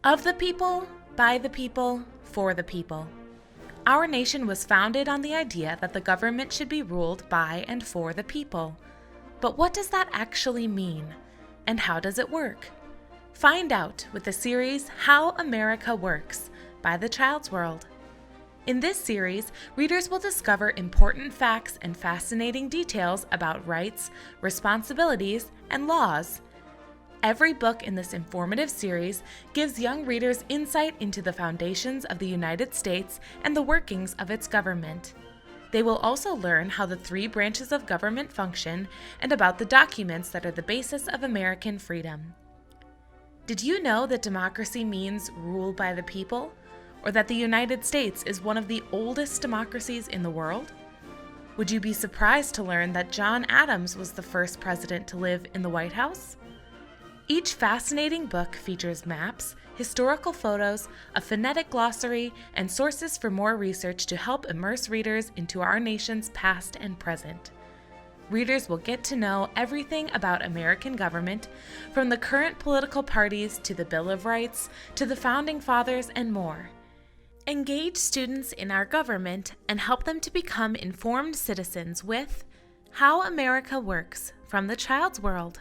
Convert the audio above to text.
Of the people, by the people, for the people. Our nation was founded on the idea that the government should be ruled by and for the people. But what does that actually mean? And how does it work? Find out with the series How America Works by The Child's World. In this series, readers will discover important facts and fascinating details about rights, responsibilities, and laws. Every book in this informative series gives young readers insight into the foundations of the United States and the workings of its government. They will also learn how the three branches of government function and about the documents that are the basis of American freedom. Did you know that democracy means rule by the people, or that the United States is one of the oldest democracies in the world? Would you be surprised to learn that John Adams was the first president to live in the White House? Each fascinating book features maps, historical photos, a phonetic glossary, and sources for more research to help immerse readers into our nation's past and present. Readers will get to know everything about American government, from the current political parties to the Bill of Rights to the Founding Fathers and more. Engage students in our government and help them to become informed citizens with How America Works from The Child's World.